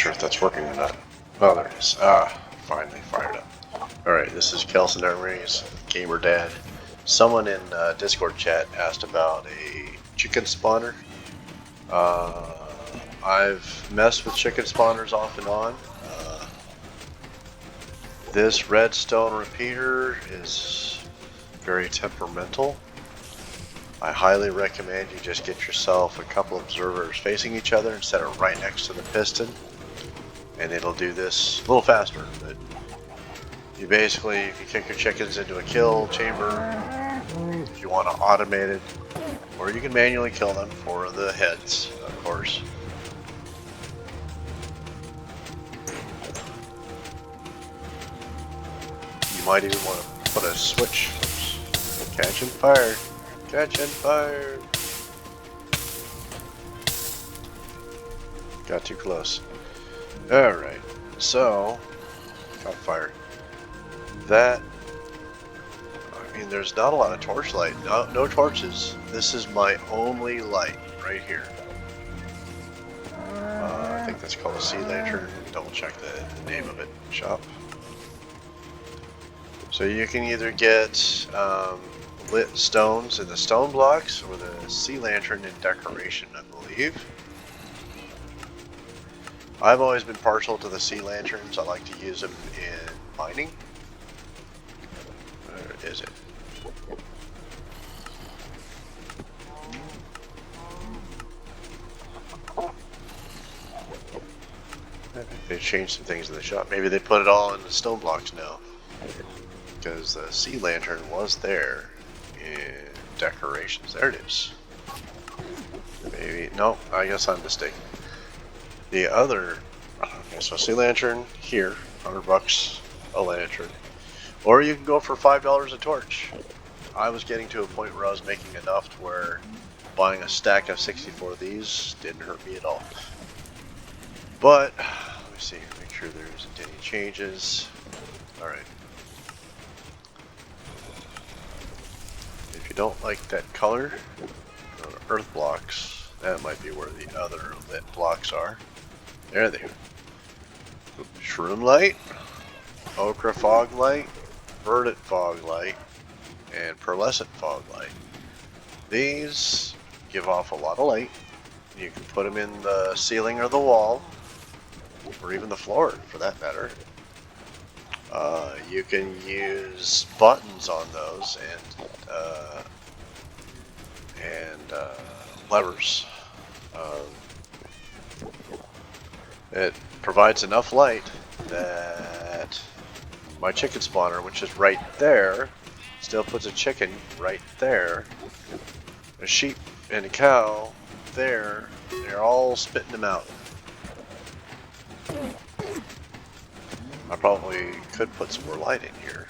sure if that's working or not. Oh, there it is. Ah, finally fired up. Alright, this is Kelson Armory's Gamer Dad. Someone in Discord chat asked about a chicken spawner. I've messed with chicken spawners off and on. This redstone repeater is very temperamental. I highly recommend you just get yourself a couple observers facing each other and set it right next to the piston, and it'll do this a little faster. But you basically, if you kick your chickens into a kill chamber, if you want to automate it, or you can manually kill them for the heads, of course. You might even want to put a switch. Oops. Catching fire. Catching fire. Got too close. Alright, so caught fire. That, I mean, there's not a lot of torchlight. No torches. This is my only light right here. I think that's called a sea lantern. Double check the name of it. Shop. So you can either get lit stones in the stone blocks or the sea lantern in decoration, I believe. I've always been partial to the sea lanterns. I like to use them in mining. Where is it? They changed some things in the shop. Maybe they put it all in the stone blocks now, because the sea lantern was there in decorations. There it is. Maybe, no, I guess I'm mistaken. The other, okay, so sea lantern here, $100 a lantern. Or you can go for $5 a torch. I was getting to a point where I was making enough to where buying a stack of 64 of these didn't hurt me at all. But, let me see, make sure there isn't any changes. Alright. If you don't like that color, go to earth blocks. That might be where the other lit blocks are. There they are. Shroom light, ochre fog light, verdant fog light, and pearlescent fog light. These give off a lot of light. You can put them in the ceiling or the wall, or even the floor for that matter. You can use buttons on those and levers. It provides enough light that my chicken spawner, which is right there, still puts a chicken right there. A sheep and a cow there. They're all spitting them out. I probably could put some more light in here.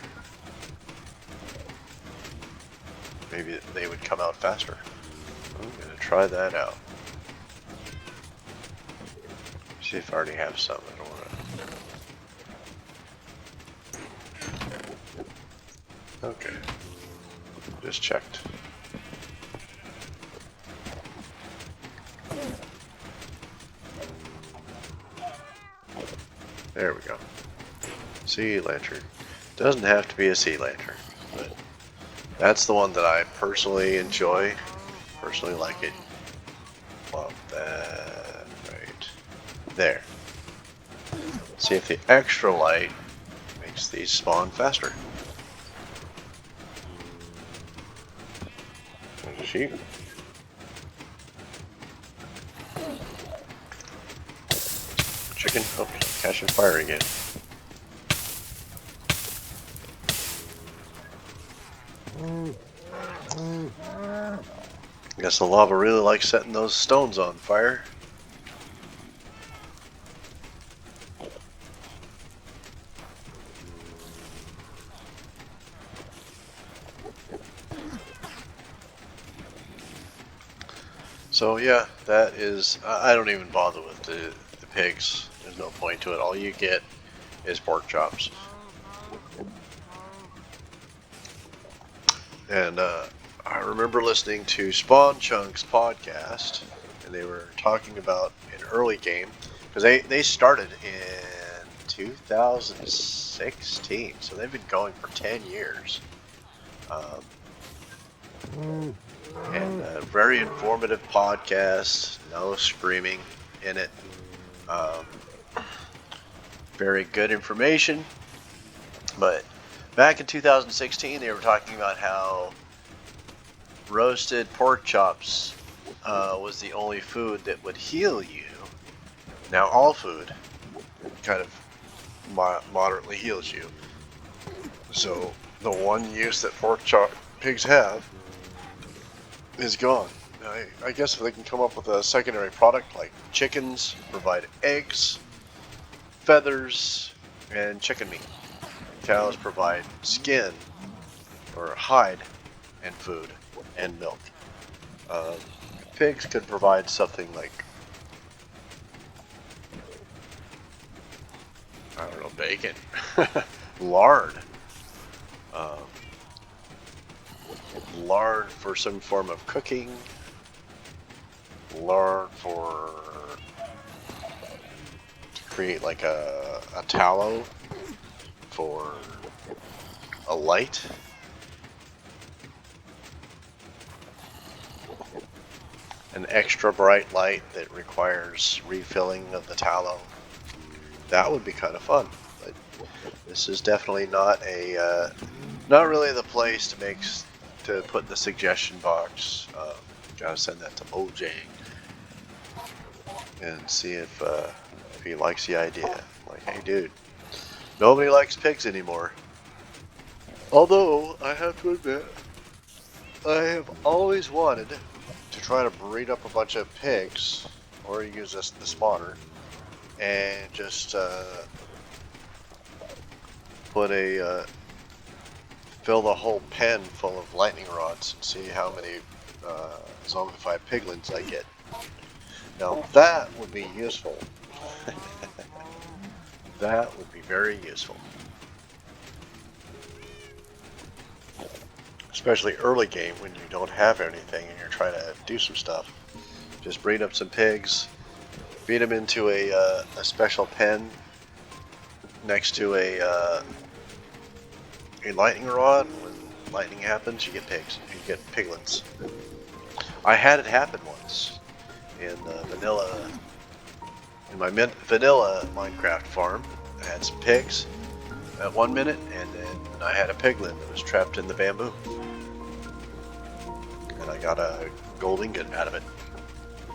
Maybe they would come out faster. I'm gonna try that out. See if I already have some. I don't want to. Okay. Just checked. There we go. Sea lantern. Doesn't have to be a sea lantern, but that's the one that I personally enjoy. Personally like it. Plop that right there. See if the extra light makes these spawn faster. There's a sheep. Chicken. Oh, catching fire again. I guess the lava really likes setting those stones on fire. So yeah, that is, I don't even bother with the pigs. There's no point to it. All you get is pork chops. And I remember listening to Spawn Chunk's podcast, and they were talking about an early game because they started in 2016, so they've been going for 10 years. And a very informative podcast, no screaming in it. Very good information. But back in 2016, they were talking about how roasted pork chops was the only food that would heal you. Now, all food kind of moderately heals you. So the one use that pork chop pigs have is gone. I guess if they can come up with a secondary product like chickens provide eggs, feathers, and chicken meat. Cows provide skin or hide and food and milk. Pigs could provide something like, I don't know, bacon, lard. Lard for some form of cooking, lard to create like a tallow for a light. An extra bright light that requires refilling of the tallow. That would be kind of fun, but this is definitely not really the place to put in the suggestion box. Gotta send that to Mojang and see if he likes the idea. Like, hey dude, nobody likes pigs anymore. Although, I have to admit, I have always wanted to try to breed up a bunch of pigs, or use the spawner, and just fill the whole pen full of lightning rods and see how many zombified piglins I get. Now that would be useful. That would be very useful. Especially early game when you don't have anything and you're trying to do some stuff. Just breed up some pigs, feed them into a special pen next to a lightning rod. When lightning happens, you get pigs. You get piglins. I had it happen once in my vanilla Minecraft farm. I had some pigs at 1 minute, and then I had a piglin that was trapped in the bamboo, and I got a gold ingot out of it.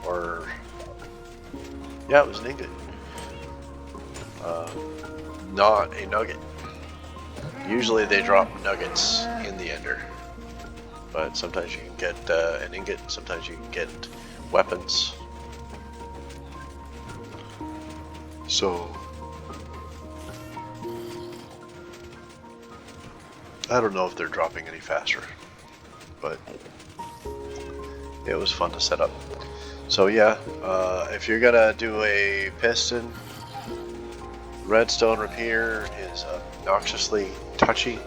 Or yeah, it was an ingot, not a nugget. Usually they drop nuggets in the ender, but sometimes you can get an ingot, sometimes you can get weapons. So I don't know if they're dropping any faster, but it was fun to set up. So yeah, if you're gonna do a piston, redstone repeater is obnoxiously touchy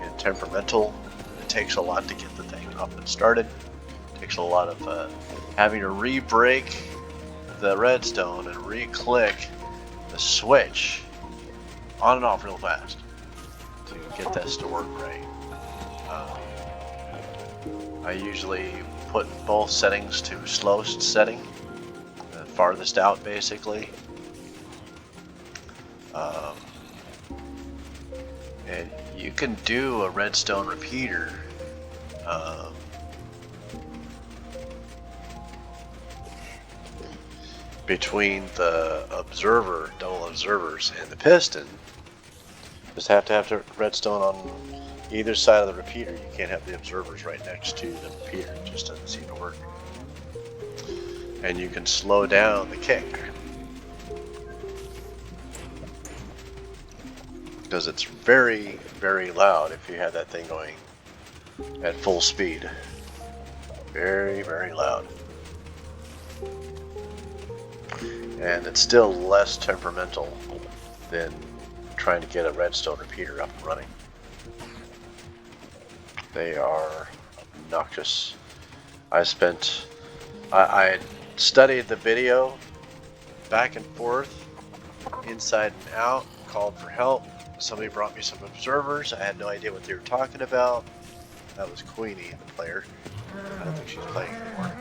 and temperamental. It takes a lot to get the thing up and started. It takes a lot of having to re-break the redstone and re-click the switch on and off real fast to get this to work right. I usually put both settings to slowest setting, the farthest out basically. And you can do a redstone repeater between the double observers and the piston. Just have to have the redstone on either side of the repeater. You can't have the observers right next to the repeater. It just doesn't seem to work. And you can slow down the kick, because it's very, very loud if you have that thing going at full speed. Very, very loud. And it's still less temperamental than trying to get a redstone repeater up and running. They are obnoxious. I studied the video back and forth, inside and out, called for help. Somebody brought me some observers. I had no idea what they were talking about. That was Queenie, the player. I don't think she's playing anymore.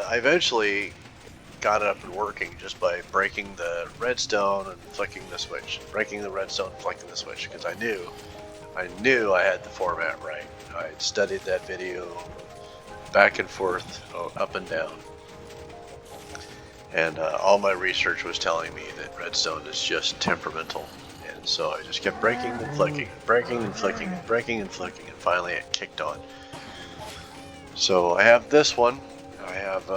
I eventually got it up and working just by breaking the redstone and flicking the switch. Breaking the redstone and flicking the switch, because I knew I had the format right. I had studied that video back and forth, up and down. And all my research was telling me that redstone is just temperamental. And so I just kept breaking and flicking, breaking and flicking, breaking and flicking, and finally it kicked on. So I have this one. I have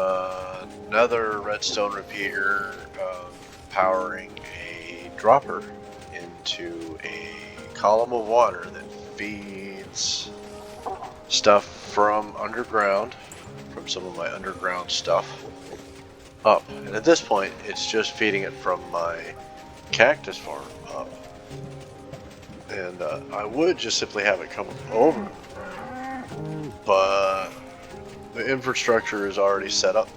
another redstone repeater powering a dropper into a column of water that feeds stuff from underground, from some of my underground stuff, up. And at this point, it's just feeding it from my cactus farm up. And I would just simply have it come over, but the infrastructure is already set up.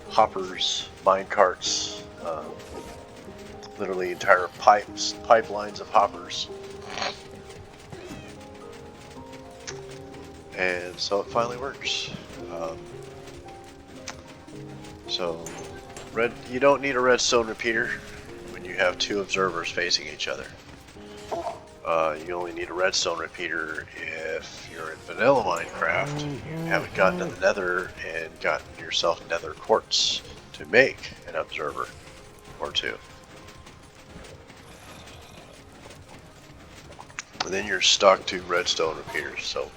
Hoppers, mine carts, literally entire pipelines of hoppers. And so it finally works. You don't need a redstone repeater when you have two observers facing each other. You only need a redstone repeater if you're in vanilla Minecraft, you haven't gotten to the nether and gotten yourself nether quartz to make an observer or two. And then you're stuck to redstone repeaters. So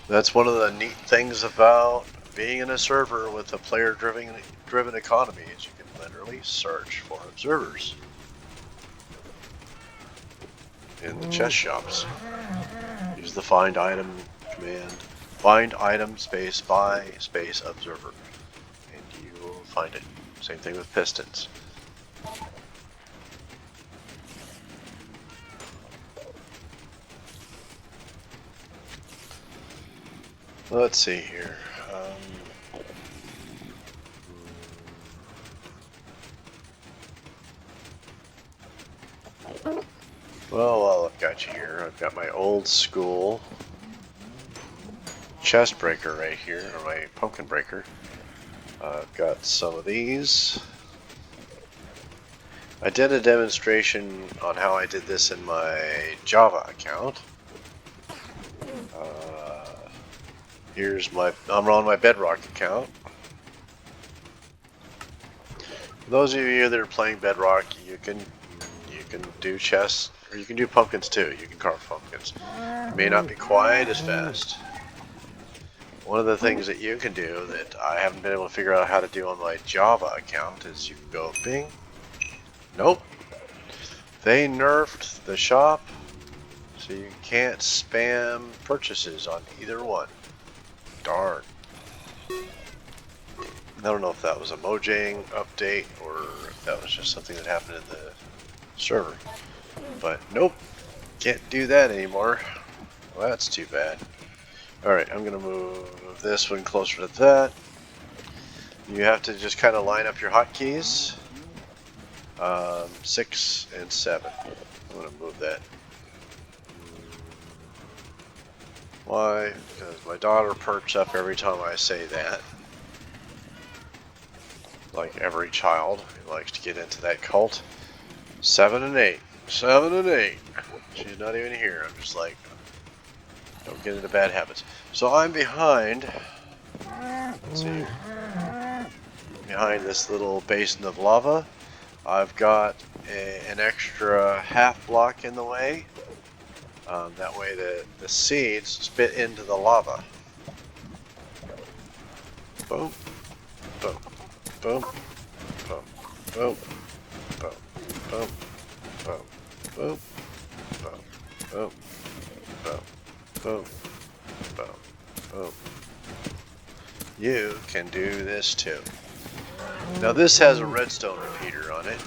that's one of the neat things about being in a server with a player-driven economy, is you can literally search for observers in the chest shops. Use the find item command, find item space by space observer, and you will find it. Same thing with pistons. Let's see here. Well, while I've got you here, I've got my old school chest breaker right here, or my pumpkin breaker. I've got some of these. I did a demonstration on how I did this in my Java account. I'm on my Bedrock account. For those of you that are playing Bedrock, you can do chests, or you can do pumpkins too. You can carve pumpkins. It may not be quite as fast. One of the things that you can do that I haven't been able to figure out how to do on my Java account is you go bing. Nope. They nerfed the shop, so you can't spam purchases on either one. Darn. I don't know if that was a Mojang update or if that was just something that happened in the server. But nope, can't do that anymore. Well, that's too bad. Alright, I'm going to move this one closer to that. You have to just kind of line up your hotkeys. 6 and 7. I'm going to move that. Why? Because my daughter perks up every time I say that. Like every child who likes to get into that cult. 7 and 8. 7 and 8. She's not even here. I'm just like, don't get into bad habits. So I'm behind. Let's see. Behind this little basin of lava. I've got an extra half block in the way. That way the seeds spit into the lava. Boom. Boom. Boom. Boom. Boom. Boom. Boom. Boom. Boom. Boom. Boom. Boom. Boom. Boom. Boom. You can do this too. Now this has a redstone repeater on it.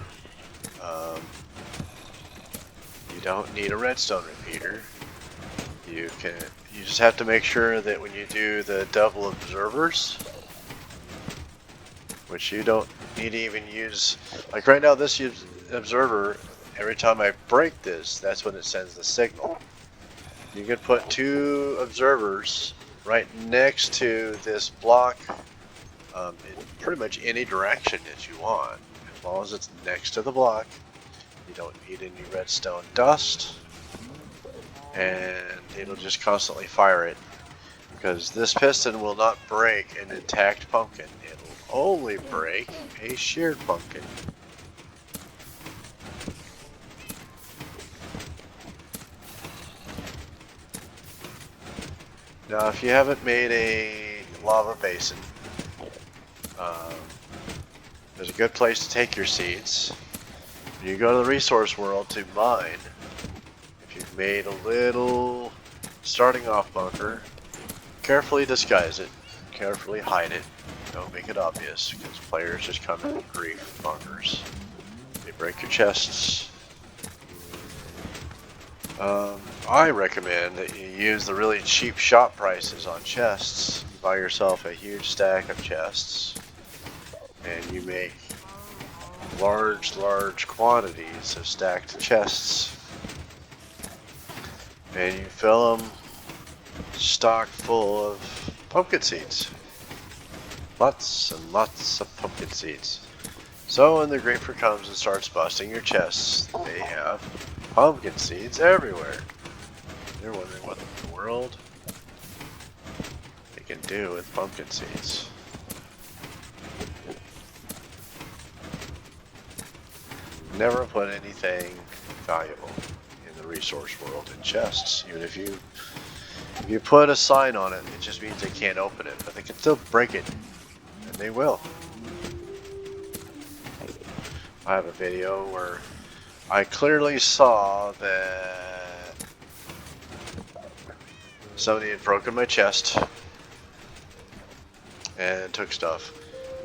You don't need a redstone repeater. you just have to make sure that when you do the double observers, which you don't need to even use, like right now this observer, every time I break this, that's when it sends the signal. You could put 2 observers right next to this block in pretty much any direction that you want, as long as it's next to the block. You don't need any redstone dust, and it'll just constantly fire it, because this piston will not break an intact pumpkin. It'll only break a sheared pumpkin. Now, if you haven't made a lava basin, there's a good place to take your seeds. When you go to the resource world to mine, if you've made a little starting off bunker, carefully disguise it, carefully hide it. Don't make it obvious, because players just come in and grief bunkers. They break your chests. I recommend that you use the really cheap shop prices on chests. You buy yourself a huge stack of chests, and you make large quantities of stacked chests, and you fill them stock full of pumpkin seeds. Lots and lots of pumpkin seeds. So when the griefer comes and starts busting your chests, they have pumpkin seeds everywhere. You're wondering what in the world they can do with pumpkin seeds. Never put anything valuable in the resource world in chests. Even if you put a sign on it, it just means they can't open it, but they can still break it, and they will. I have a video where I clearly saw that somebody had broken my chest and took stuff.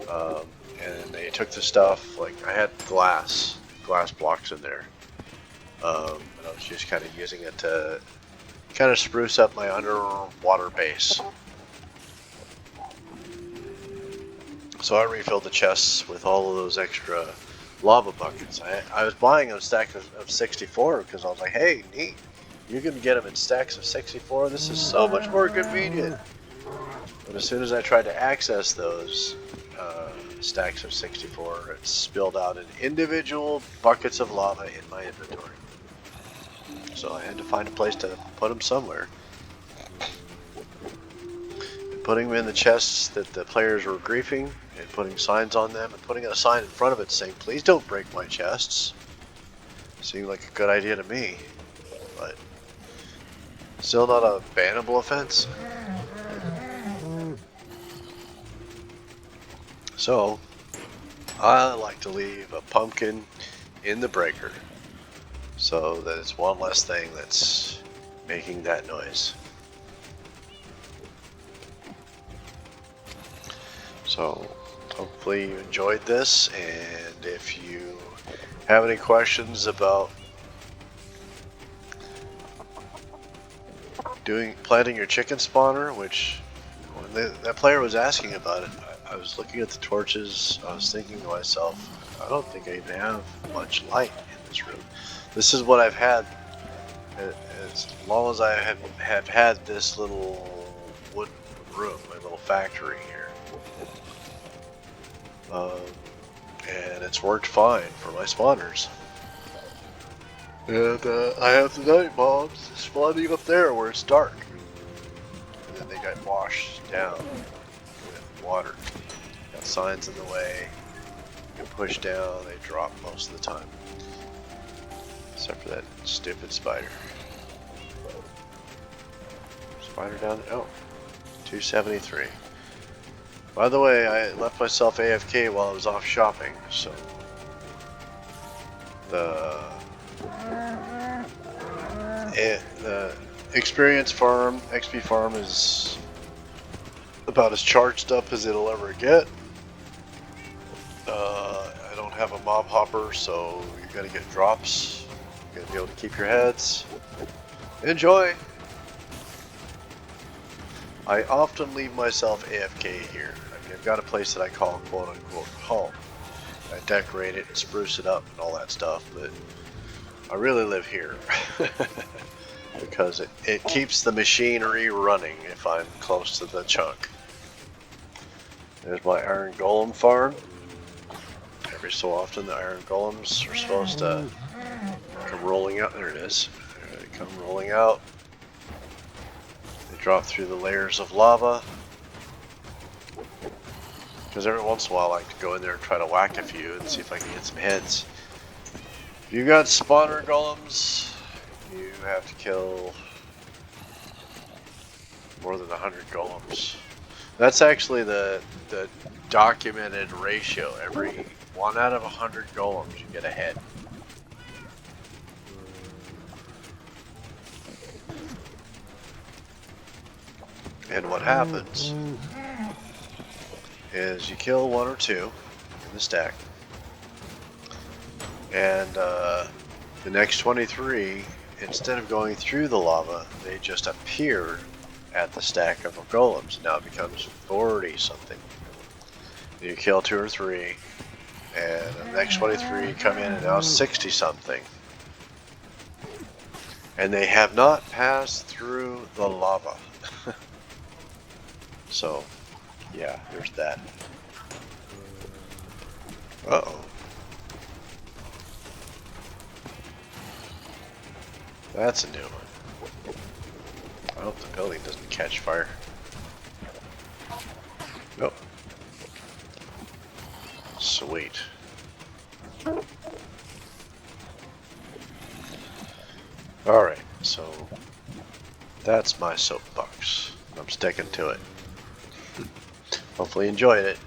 And they took the stuff, like I had glass blocks in there. And I was just kind of using it to kind of spruce up my underwater base. So I refilled the chests with all of those extra lava buckets. I was buying a stack of 64 because I was like, hey, neat, you can get them in stacks of 64. This is so much more convenient. But as soon as I tried to access those stacks of 64, it spilled out in individual buckets of lava in my inventory. So I had to find a place to put them somewhere. And putting them in the chests that the players were griefing, and putting signs on them, and putting a sign in front of it saying, please don't break my chests, seemed like a good idea to me. But still not a bannable offense. So I like to leave a pumpkin in the breaker, so that it's one less thing that's making that noise. So hopefully you enjoyed this, and if you have any questions about planting your chicken spawner, which when that player was asking about it, I was looking at the torches. I was thinking to myself, I don't think I even have much light in this room. This is what I've had as long as I have had this little wooden room, my little factory here. And it's worked fine for my spawners. And I have the night mobs spawning up there where it's dark. And then they got washed down with water. Got signs in the way. You can push down, they drop most of the time. Except for that stupid spider. Spider down there? Oh, 273. By the way, I left myself AFK while I was off shopping, so the experience farm, XP farm, is about as charged up as it'll ever get. I don't have a mob hopper, so you're gonna get drops. You're gonna be able to keep your heads. Enjoy! I often leave myself AFK here. I mean, I've got a place that I call quote-unquote home. I decorate it and spruce it up and all that stuff, but I really live here. Because it keeps the machinery running if I'm close to the chunk. There's my iron golem farm. Every so often the iron golems are supposed to come rolling out. There it is. There they come rolling out. They drop through the layers of lava. Because every once in a while I like to go in there and try to whack a few and see if I can get some heads. If you got spawner golems, you have to kill more than 100 golems. That's actually the documented ratio. Every 1 out of 100 golems you get a head. And what happens is you kill 1 or 2 in the stack, and the next 23, instead of going through the lava, they just appear at the stack of golems. Now it becomes 40 something. You kill 2 or 3, and the next 23 come in, and now 60 something. And they have not passed through the lava. So, yeah, there's that. Uh-oh. That's a new one. I hope the building doesn't catch fire. Nope. Sweet. Alright, so that's my soapbox. I'm sticking to it. Hopefully you enjoyed it.